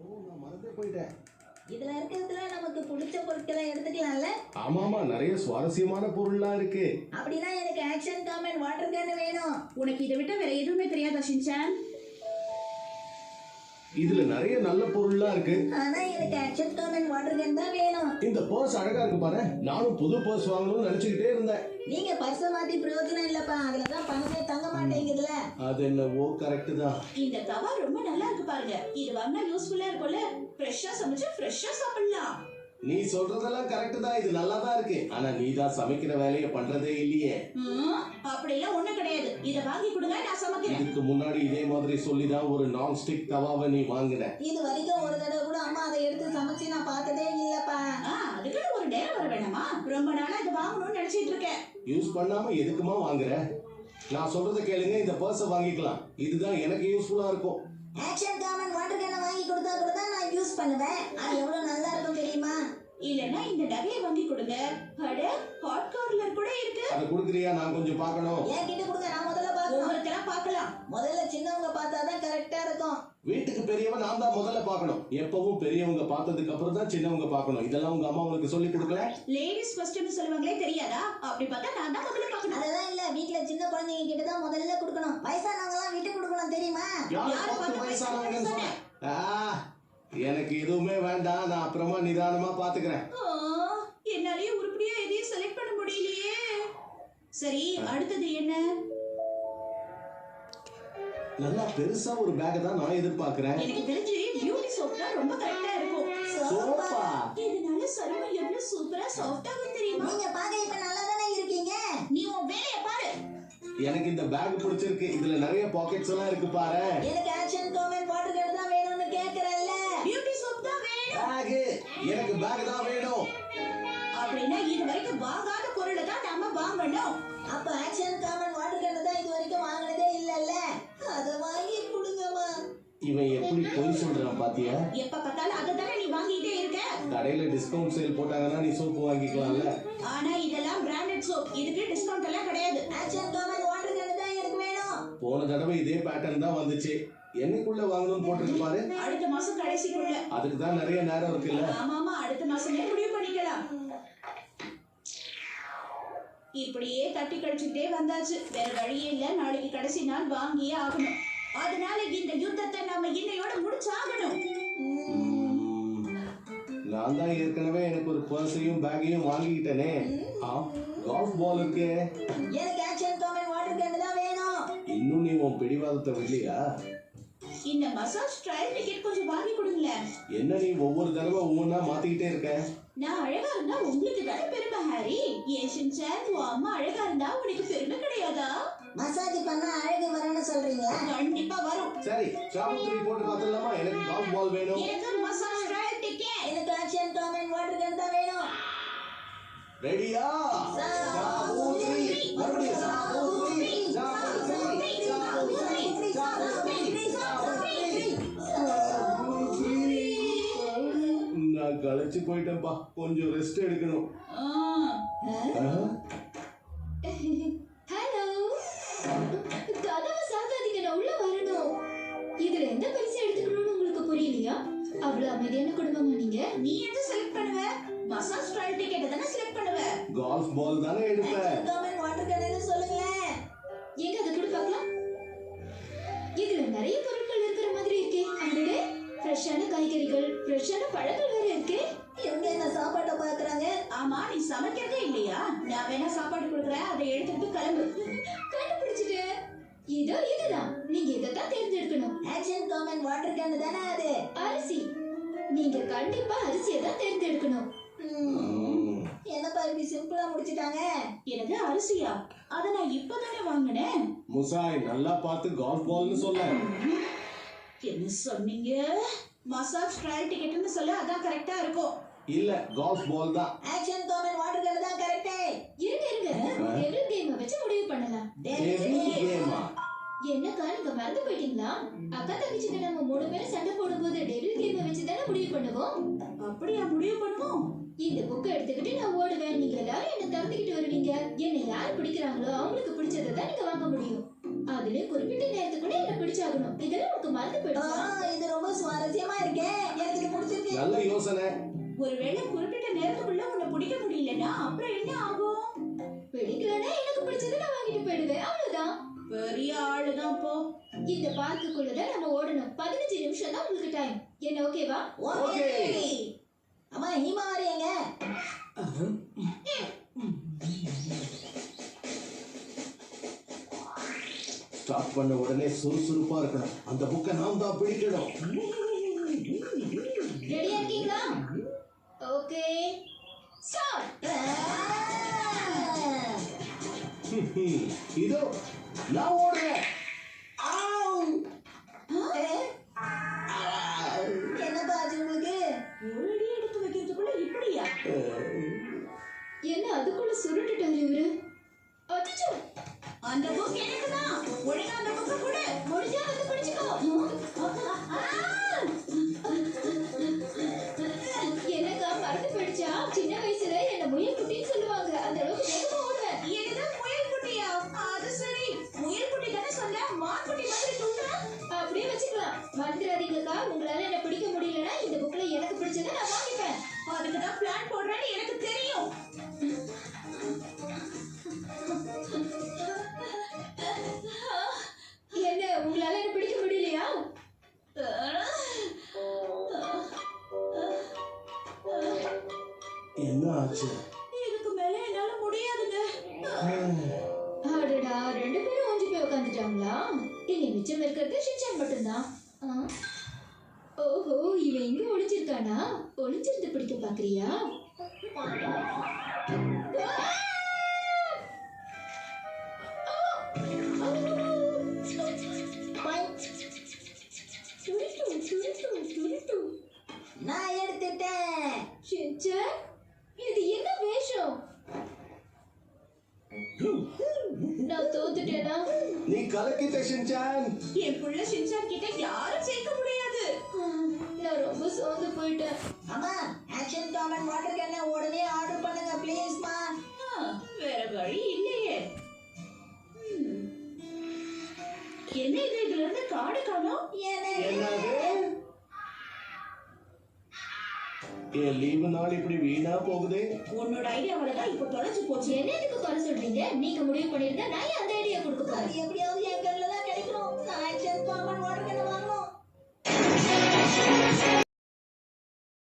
ஓ, நான் மறந்தே போயிட்டேன். இதுல இருக்கிறதுல நமக்கு பிடிச்ச பொருட்களை எடுத்துக்கலாம்ல. ஆமாமா, நிறைய சுவாரஸ்யமான பொருள்லாம் இருக்கு. அப்படின்னா எனக்கு ஆக்ஷன் காமெண்ட் வாட்டர் கேன் வேணும். உனக்கு இதை விட்ட வேற எதுவுமே தெரியாதா ஷின்சான்? இதுல நிறைய நல்ல பொருள்லாம் இருக்கு. ஆனா எனக்கு ஆக்ஷன் காமெண்ட் வாட்டர் கேன் தான் வேணும். இந்த பர்ஸ் அழகா இருக்கு பாரு. நானும் புது பர்ஸ் வாங்கணும்னு நினைச்சுக்கிட்டே இருந்தேன். நீங்க பர்ஸ மாத்தி பிரயோஜனம் இல்லப்பா, அதுலதான் பணமே தங்க மாட்டேங்குதுல. அது என்னவோ கரெக்ட் தான். இந்த தவா ரொம்ப நல்லா இருக்கு பாருங்க. இது வாங்கினா யூஸ்ஃபுல்லா இருக்கும்ல. ஃப்ரெஷ்ஷா சமைச்சு ஃப்ரெஷ்ஷா சாப்பிடலாம். நீ சொல்றதெல்லாம் கரெக்ட் தான். இது நல்லா தான் இருக்கு. ஆனா நீ தான் சமைக்கிற வேலையை பண்றதே இல்லையே. அப்படிலாம் ஒண்ணும் கிடையாது. இத வாங்கி கொடுங்க, நான் சமைக்கிறேன். இதுக்கு முன்னாடி இதே மாதிரி சொல்லிதான் ஒரு நான் ஸ்டிக் தவாவை நீ வாங்கின. இது வரைக்கும் ஒரு தடவை கூட அம்மா அதை எடுத்து சமைச்சு நான் பார்த்ததே இல்லப்பா. அதுக்கு ஒரு நேரம் வர வேணாமா? ரொம்ப நாளா இதை வாங்கணும்னு நினைச்சிட்டு இருக்கேன். யூஸ் பண்ணாம எதுக்குமா வாங்குற? நான் சொல்றத கேளுங்க, இந்த பர்ஸை வாங்கிக்கலாம். இதுதான் எனக்கு யூஸ்ஃபுல்லா இருக்கும். ஆக்ஷன் காமெண்ட் வாட்டர் கேன் வாங்கி கொடுத்தா கூட தான் நான் யூஸ் பண்ணுவேன். அது எவ்வளவு நல்லா இருக்கும் தெரியுமா? இல்லன்னா இந்த நகையை வாங்கி கொடுங்க. அட, ஹாட் கார்னர் கூட இருக்கு. அதை கொடுக்குறியா? நான் கொஞ்சம் பார்க்கணும். என் கிட்ட கொடுங்க, நான் முதல்ல பார்க்கணும். ஒவ்வொருத்தெல்லாம் பார்க்கலாம். முதல்ல சின்னவங்க பார்த்தாதான் கரெக்டா இருக்கும். வீட்டுக்கு பெரியவன் நான் தான் முதல்ல பார்க்கணும். எப்பவும் பெரியவங்க பார்த்ததுக்கு அப்புறம் தான் சின்னவங்க பார்க்கணும். இதெல்லாம் உங்க அம்மா உனக்கு சொல்லி கொடுக்கல? லேடிஸ் ஃபர்ஸ்ட்னு சொல்லுவாங்களே, தெரியாதா? அப்படி பார்த்தா நான் தான் முதல்ல பார்க்கணும். அதெல்லாம் இல்ல, வீட்ல சின்ன குழந்தைங்க கிட்ட தான் முதல்ல கொடுக்கணும். வயசானவங்க எல்லாம் விட்டு கொடுக்கணும் தெரியுமா? யாரை பார்த்து வயசானவங்கன்னு சொன்னேன்? எனக்கு எதுவுமே வேண்டாம். நான் அப்புறமா நிதானமா பாத்துக்கிறேன். என்னாலயே உருப்படியா எதையும் செலக்ட் பண்ண முடியலையே. சரி, அடுத்தது என்ன? நல்லா பெருசா ஒரு பேக் தான் நான் எதிர்பார்க்கிறேன். எனக்கு தெரிஞ்சு பியூட்டி சோப் தான் ரொம்ப கரெக்டா இருக்கும். சோப்பா? இதனால சருமம் எவ்வளவு சூப்பரா சாஃப்டா ஆகும் தெரியுமா? நீங்க பாக்க இப்ப நல்லா தானே இருக்கீங்க. நீ உன் வேலைய பாரு. எனக்கு இந்த பேக் பிடிச்சிருக்கு. இதுல நிறைய பாக்கெட்ஸ் எல்லாம் இருக்கு பாரு. எனக்கு ஆக்ஷன் காமெண்ட் வாட்டர் கேன் தான் வேணும்னு கேக்குறல்ல. பியூட்டி சோப் தான் வேணும். பேக்? எனக்கு பேக் தான் வேணும். அப்படின்னா இது வரைக்கும் வாங்காத பொருளை தான் நாம வாங்கணும். அப்ப ஆக்ஷன் காமெண்ட் வாட்டர் கேன் தான் இது வரைக்கும் வாங்குனதே இல்லல்ல. அத வாங்கி கொடுங்கம்மா. இவன் எப்படி பொய் சொல்றான் பாத்தியா? எப்ப பார்த்தாலும் அதை தானே நீ வாங்கிட்டே இருக்க. கடையில டிஸ்கவுண்ட் சேல் போட்டாங்கன்னா நீ சோப்பு வாங்கிக்கலாம்ல. ஆனா இதெல்லாம் பிராண்டட் சோப். இதுக்கு டிஸ்கவுண்ட் எல்லாம் கிடையாது. ஆக்ஷன் காமெண்ட் வாட்டர் கேன் தான் எனக்கு வேணும். போன தடவை இதே பேட்டர்ன் தான் வந்துச்சு. என்னைக்குள்ள வாங்கணும்னு போட்டுருக்கு பாரு. அடுத்த மாசம் கடைசிக்குள்ள. அதுக்கு தான் நிறைய நேரம் இருக்குல்ல. ஆமாமா, அடுத்த மாசமே முடிவு பண்ணிக்கலாம். இப்படியே தட்டி கழிச்சுட்டே வந்தாச்சு. வேற வழியே இல்ல. நாளைக்கு கடைசி நாள் வாங்கியே ஆகணும். அதனால இந்த யுத்தத்தை நாம இன்னையோட முடிச்சாகணும். நான் தான் ஏற்கனவே எனக்கு ஒரு பர்ஸையும் பேக்கையும் வாங்கிக்கிட்டேனே. கால்ஃப் பால் இருக்கு. எனக்கு ஆக்ஷன் காமெண்ட் வாட்டர் கேன் தான் வேணும். இன்னும் நீ உன் பிடிவாதத்தை விடலையா? இந்த மசாஜ் ட்ரையல் டிக்கெட் கொஞ்சம் வாங்கி கொடுங்களேன். என்ன நீ ஒவ்வொரு தடவை ஒவ்வொன்றா மாத்திக்கிட்டே இருக்க? நான் அழகா இருந்தா உங்களுக்கு தானே பெருமை ஹாரி. ஏஷன் சார், உன் அம்மா அழகா இருந்தா உனக்கு பெருமை கிடையாதா? மசாஜ் பண்ணா அழகு வரணும்னு சொல்றீங்களா? கண்டிப்பா வரும். சரி, ஷாம்பு 3 போட்டு பார்த்துடலாமா? எனக்கு கால்ஃப் பால் வேணும். எனக்கு மசாஜ் ட்ரையல் டிக்கெட். எனக்கு ஆக்ஷன் காமெண்ட் வாட்டர் கேன் தான் வேணும். ரெடியா? ஷாம்பு 3. மறுபடியும் ஷாம்பு 3. நான் களைச்சு போயிட்டேன்ப்பா. கொஞ்சம் ரெஸ்ட் எடுக்கணும். ஹலோ, கதவை சாத்தாதீங்க, நான் உள்ள வரணும். இதுல எந்த பரிசு எடுத்துக்கணும்னு உங்களுக்கு புரியலையா? அவ்வளவு அமைதியான குடும்பமா நீங்க? நீ எதை செலக்ட் பண்ணுவ? மசாஜ் ட்ரையல் டிக்கெட் தானே செலக்ட் பண்ணுவ. கால்ஃப் பால் தானே எடுப்பேன். ஆக்ஷன் காமெண்ட் வாட்டர் கேன் சொல்லுங்களேன். எங்க அதை கூட பார்க்கலாம். இதுல நிறைய பொருட்கள் இருக்கிற மாதிரி இருக்கே. அடடே, ஃப்ரெஷ்ஷான காய்கறிகள், ஃப்ரெஷ்ஷான பழங்கள் வேற இருக்கே. இவங்க என்ன சாப்பாட்டை பாக்குறாங்க? ஆமா, நீ சமைக்கிறதே இல்லையா? நான் வேணா சாப்பாடு கொடுக்குறேன், அதை எடுத்துட்டு கிளம்பு. கண்டுபிடிச்சிட்டேன். இதோ இதுதான். நீங்க இதைத்தான் தேர்ந்தெடுக்கணும். ஆக்ஷன் காமெண்ட் வாட்டர் கேன் தானே அது? அரிசி. நீங்க கண்டிப்பா அரிசியை தான் தேர்ந்தெடுக்கணும். என்னப்பா இப்படி சிம்பிளா முடிச்சிட்டாங்க? எனக்கு அரிசியா? அத நான் இப்பதானே வாங்கினேன். முசாய், நல்லா பார்த்து கால்ஃப் பால்னு சொல்ல. என்ன சொன்னீங்க? மசாஜ் ட்ரையல் டிக்கெட்னு சொல்ல, அதான் கரெக்டா இருக்கும். இல்ல, கால்ஃப் பால் தான். ஆக்ஷன் காமெண்ட் வாட்டர் கேன் தான் கரெக்டே. இருங்க, டெவில் கேமை வச்சு முடிவு பண்ணலாம். டெவில் கேமா? என்னக்கா, நீங்க மறந்து போயிட்டீங்களா? அக்கா தங்கச்சிங்க நம்ம 3 பேரும் சண்டை போடும்போது டெவில் கேமை வச்சு தானே முடிவு பண்ணுவோம். அப்படியா முடிவு பண்ணுவோம்? இந்த புக்கை எடுத்துக்கிட்டு நான் ஓடுவேன். நீங்க எல்லாரும் என்ன தரத்துக்கிட்டு வருவீங்க. என்னை யார் பிடிக்கிறாங்களோ அவங்களுக்கு பிடிச்சதை தான் நீங்க வாங்க முடியும். அதுல குறிப்பிட்ட நேரத்துக்குள்ள என்ன பிடிச்சாகணும். இதெல்லாம் உங்களுக்கு மறந்து போயிடுச்சா? இது ரொம்ப சுவாரஸ்யமா இருக்கே. நல்ல யோசனை. ஒருவேளை குறிப்பிட்ட நேரத்துக்குள்ள உன்னை பிடிக்க முடியலன்னா அப்புறம் என்ன ஆகும்? பிடிக்கலன்னா எனக்கு பிடிச்சதை நான் வாங்கிட்டு போயிடுவேன், அவ்வளவுதான். பெரிய ஆளுதான் போ. இந்த பார்க்குக்குள்ளதான் நம்ம ஓடணும். 15 நிமிஷம் தான் உங்களுக்கு டைம். என்ன ஓகேவா? ஓகே. அம்மா ஹீமா வரீங்க? ஸ்டார்ட் பண்ண உடனே சுறுசுறுப்பா இருக்கணும். அந்த புக்கை நாம் தான் பிடிக்கணும். ரெடியா இருக்கீங்களா? Okay start. இதோ நான் ஓடுறேன். என்னப்பா ஆச்சு உங்களுக்கு? ஒரு அடி எடுத்து வைக்கிறதுக்குள்ள இப்படியா? என்ன அதுக்குள்ள சுருட்டுட்டாரு இவரு? அச்சச்சோ, அந்த புக் எனக்குதான். ஒழுங்கா அந்த புக்கை கொடு. முடிஞ்சா வந்து பிடிச்சுக்கோ. எனக்கா மறந்து போயிடுச்சா? சின்ன வயசுல என்ன முயல் குட்டின்னு சொல்லுவாங்க. அந்த அளவுக்கு வேகமா ஓடுவேன். என்னது முயல் குட்டியா? அது சரி. முயல் குட்டி தானே சொன்ன, மான்குட்டி மாதிரி துள்ளுற. அப்படியே வச்சுக்கலாம். மறந்துடாதீங்கக்கா, உங்களால என்ன பிடிக்க முடியலன்னா இந்த புக்ல எனக்கு பிடிச்சதை நான் வாங்கிப்பேன். அதுக்கு தான் பிளான் போடுறேன்னு எனக்கு தெரியும். என்ன உங்களால என்ன பிடிக்க முடியலையா? என்ன ஆச்சு? இதுக்கு மேல என்னால முடியாதுங்க. அடடா, 2 பேரும் ஓஞ்சி போய் உட்காந்துட்டாங்களா? இனி மிச்சம் இருக்கிறது ஷின்சான் மட்டும்தான். ஓஹோ, இவன் எங்க ஒளிஞ்சிருக்கானா? ஒளிஞ்சிருந்து பிடிக்க பாக்குறியா? நான் எடுத்துட்டேன். ஷின்சான், இது என்ன வேஷம்? நான் தோத்துட்டேனா? நீ கலக்கிட்ட ஷின்சான். என் புள்ள ஷின்சான் கிட்ட யாரும் சேர்க்க முடியாது. நான் ரொம்ப சோர்ந்து போயிட்டேன். அம்மா ஆக்ஷன் டாம் வாட்டர் கேனை உடனே ஆர்டர் பண்ணுங்க ப்ளீஸ்மா. வேற வழி இல்லையே. என்ன இது, இதுல இருந்து காடு காணோம்? என்னது? என் லீவு நாள் இப்படி வீணா போகுதே. உன்னோட ஐடியாவில தான் இப்ப தொலைச்சு போச்சு. என்ன இதுக்கு குறை சொல்றீங்க? நீங்க முடிவு பண்ணிருந்தா நான் ஏன் அந்த ஐடியா கொடுக்க அது போறேன்? எப்படியாவது என் கண்ணில் தான் கிடைக்கணும். நான் ஆக்ஷன் டாம்